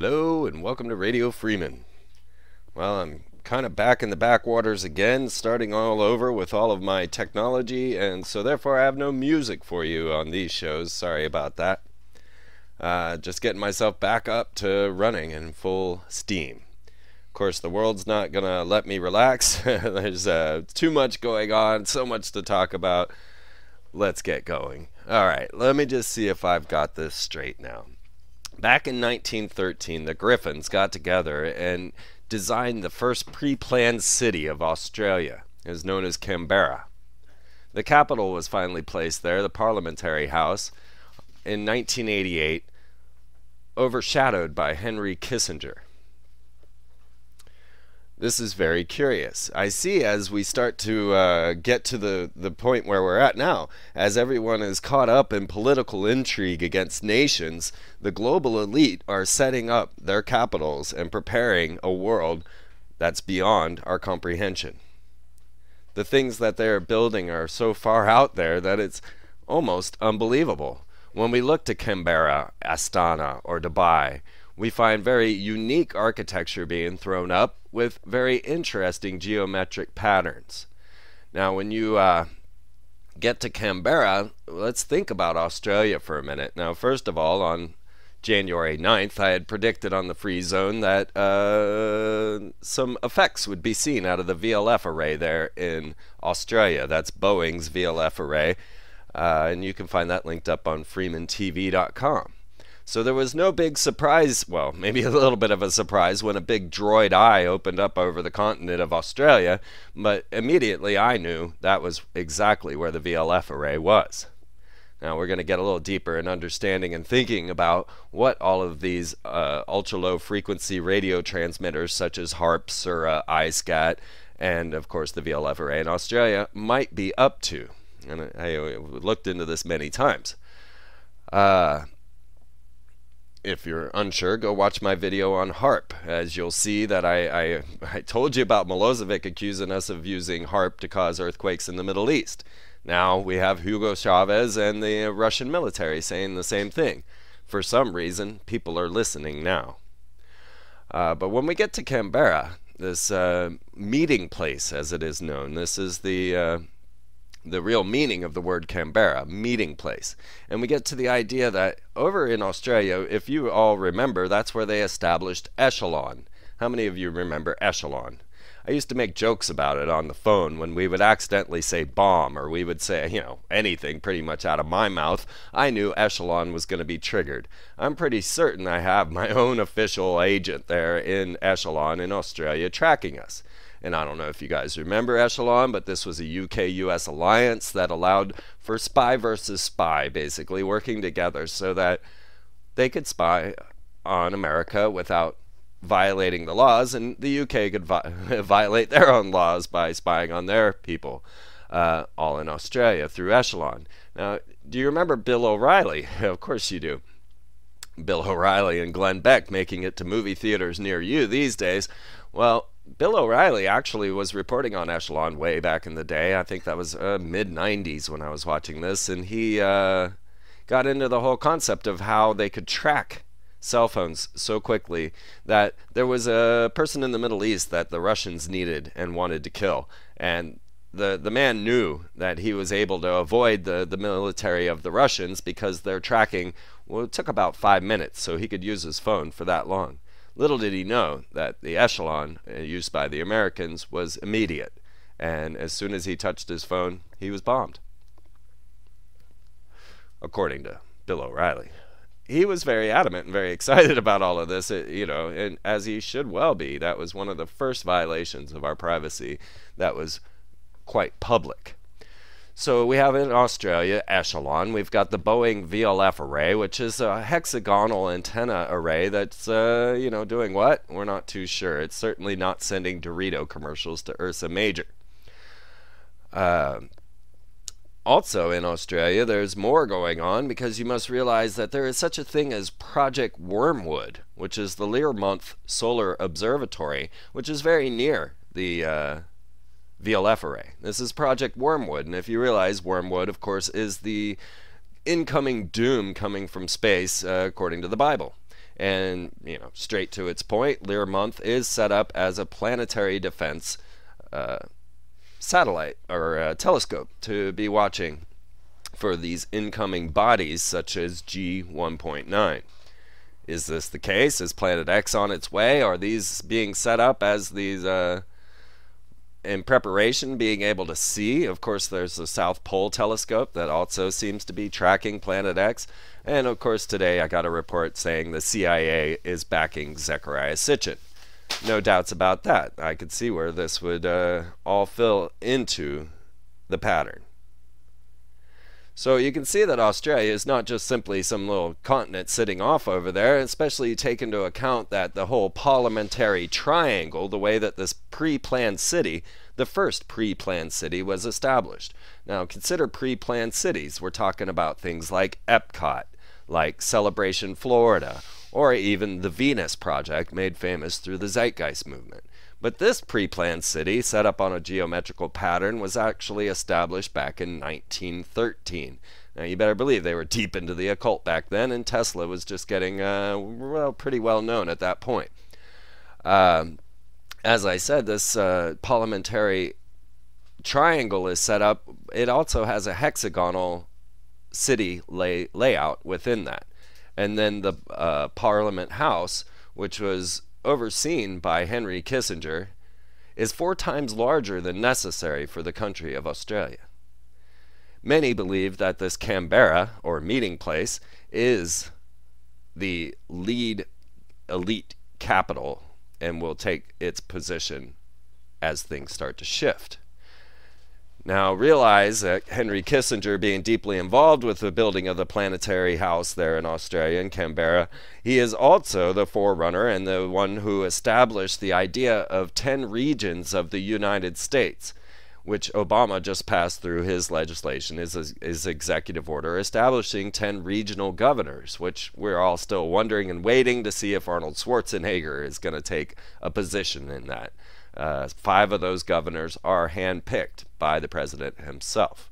Hello and welcome to Radio Freeman. Well, I'm kind of back in the backwaters again, starting all over with all of my technology, and so therefore I have no music for you on these shows. Sorry about that. Just getting myself back up to running in full steam. Of course, the world's not gonna let me relax. There's too much going on, so much to talk about. Let's get going. Alright, let me just see if I've got this straight now. Back in 1913, the Griffins got together and designed the first pre-planned city of Australia. It was known as Canberra. The capital was finally placed there, the Parliamentary House, in 1988, overshadowed by Henry Kissinger. This is very curious. I see as we start to get to the point where we're at now, as everyone is caught up in political intrigue against nations, the global elite are setting up their capitals and preparing a world that's beyond our comprehension. The things that they're building are so far out there that it's almost unbelievable. When we look to Canberra, Astana, or Dubai, we find very unique architecture being thrown up with very interesting geometric patterns. Now, when you get to Canberra, let's think about Australia for a minute. Now, first of all, on January 9th, I had predicted on the Free Zone that some effects would be seen out of the VLF array there in Australia. That's Boeing's VLF array, and you can find that linked up on freemantv.com. So there was no big surprise, well, maybe a little bit of a surprise when a big droid eye opened up over the continent of Australia, but immediately I knew that was exactly where the VLF array was. Now we're going to get a little deeper in understanding and thinking about what all of these ultra-low frequency radio transmitters such as HARPs or iSCAT and of course the VLF array in Australia might be up to. And I looked into this many times. If you're unsure, go watch my video on HARP, as you'll see that I told you about Milosevic accusing us of using HARP to cause earthquakes in the Middle East. Now we have Hugo Chavez and the Russian military saying the same thing. For some reason, people are listening now. But when we get to Canberra, this meeting place, as it is known, this is the real meaning of the word Canberra, meeting place. And we get to the idea that over in Australia, if you all remember, that's where they established Echelon. How many of you remember Echelon? I used to make jokes about it on the phone when we would accidentally say bomb, or we would say, you know, anything pretty much out of my mouth. I knew Echelon was going to be triggered. I'm pretty certain I have my own official agent there in Echelon in Australia tracking us. And I don't know if you guys remember Echelon, but this was a UK-US alliance that allowed for spy versus spy, basically working together so that they could spy on America without violating the laws, and the UK could violate their own laws by spying on their people, all in Australia through Echelon. Now, do you remember Bill O'Reilly? Of course you do. Bill O'Reilly and Glenn Beck making it to movie theaters near you these days. Well, Bill O'Reilly actually was reporting on Echelon way back in the day. I think that was mid-90s when I was watching this, and he got into the whole concept of how they could track cell phones so quickly that there was a person in the Middle East that the Russians needed and wanted to kill, and the man knew that he was able to avoid the military of the Russians because their tracking, well, it took about 5 minutes, so he could use his phone for that long. Little did he know that the Echelon used by the Americans was immediate, and as soon as he touched his phone, he was bombed. According to Bill O'Reilly. He was very adamant and very excited about all of this, you know, and as he should well be. That was one of the first violations of our privacy that was quite public. So we have in Australia Echelon. We've got the Boeing VLF array, which is a hexagonal antenna array that's, you know, doing what? We're not too sure. It's certainly not sending Dorito commercials to Ursa Major. Also in Australia, there's more going on because you must realize that there is such a thing as Project Wormwood, which is the Learmonth Solar Observatory, which is very near the VLF array. This is Project Wormwood, and if you realize, Wormwood, of course, is the incoming doom coming from space, according to the Bible. And, straight to its point, Learmonth is set up as a planetary defense satellite or telescope to be watching for these incoming bodies such as G1.9. Is this the case? Is Planet X on its way? Are these being set up as these in preparation, being able to see? Of course, there's the South Pole telescope that also seems to be tracking Planet X. And of course, today I got a report saying the CIA is backing Zecharia Sitchin. No doubts about that. I could see where this would all fill into the pattern. So you can see that Australia is not just simply some little continent sitting off over there, especially take into account that the whole parliamentary triangle, the way that this pre-planned city, the first pre-planned city, was established. Now consider pre-planned cities. We're talking about things like Epcot, like Celebration Florida, or even the Venus Project, made famous through the Zeitgeist movement. But this pre-planned city, set up on a geometrical pattern, was actually established back in 1913. Now you better believe they were deep into the occult back then, and Tesla was just getting pretty well known at that point. As I said, this parliamentary triangle is set up. It also has a hexagonal city layout within that. And then the Parliament House, which was overseen by Henry Kissinger, is 4 times larger than necessary for the country of Australia. Many believe that this Canberra, or meeting place, is the lead elite capital and will take its position as things start to shift. Now realize that Henry Kissinger, being deeply involved with the building of the planetary house there in Australia, in Canberra, he is also the forerunner and the one who established the idea of 10 regions of the United States, which Obama just passed through his legislation, his executive order, establishing 10 regional governors, which we're all still wondering and waiting to see if Arnold Schwarzenegger is going to take a position in that. 5 of those governors are handpicked by the president himself.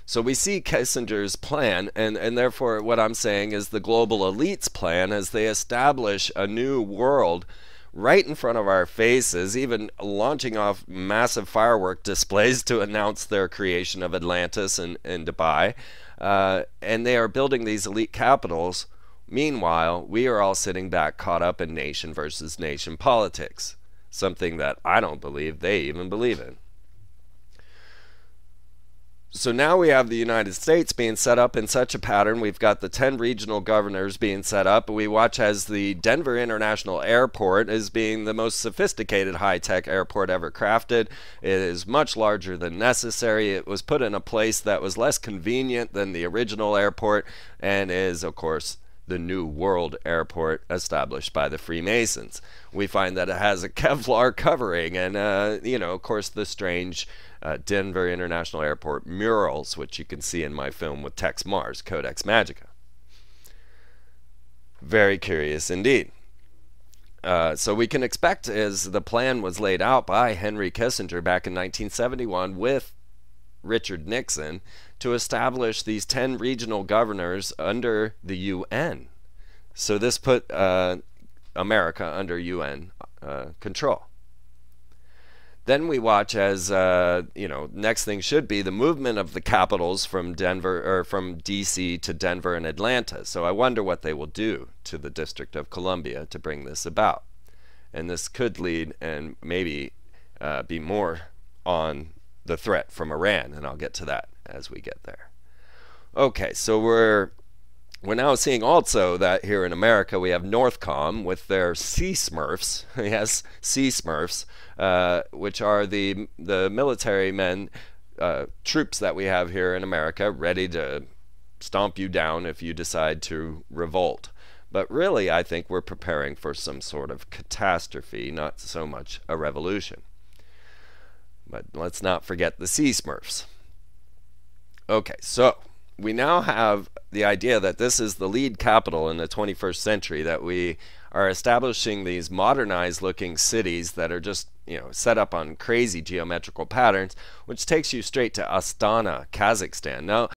So we see Kissinger's plan, and therefore what I'm saying is the global elites plan, as they establish a new world right in front of our faces, even launching off massive firework displays to announce their creation of Atlantis and Dubai. And they are building these elite capitals. Meanwhile, we are all sitting back caught up in nation versus nation politics. Something that I don't believe they even believe in. So now we have the United States being set up in such a pattern. We've got the 10 regional governors being set up. We watch as the Denver International Airport is being the most sophisticated high-tech airport ever crafted. It is much larger than necessary. It was put in a place that was less convenient than the original airport, and is, of course, the New World Airport established by the Freemasons. We find that it has a Kevlar covering and, of course, the strange Denver International Airport murals, which you can see in my film with Tex Mars, Codex Magica. Very curious indeed. So we can expect, as the plan was laid out by Henry Kissinger back in 1971 with Richard Nixon, to establish these 10 regional governors under the UN. So this put America under UN control. Then we watch as, next thing should be the movement of the capitals from Denver, or from DC to Denver and Atlanta. So I wonder what they will do to the District of Columbia to bring this about. And this could lead and maybe be more on the threat from Iran, and I'll get to that as we get there. Okay, so we're now seeing also that here in America we have Northcom with their Sea Smurfs, yes, Sea Smurfs, which are the military men, troops that we have here in America, ready to stomp you down if you decide to revolt. But really, I think we're preparing for some sort of catastrophe, not so much a revolution. But let's not forget the Sea Smurfs. Okay, so we now have the idea that this is the lead capital in the 21st century, that we are establishing these modernized looking cities that are just, set up on crazy geometrical patterns, which takes you straight to Astana, Kazakhstan. Now,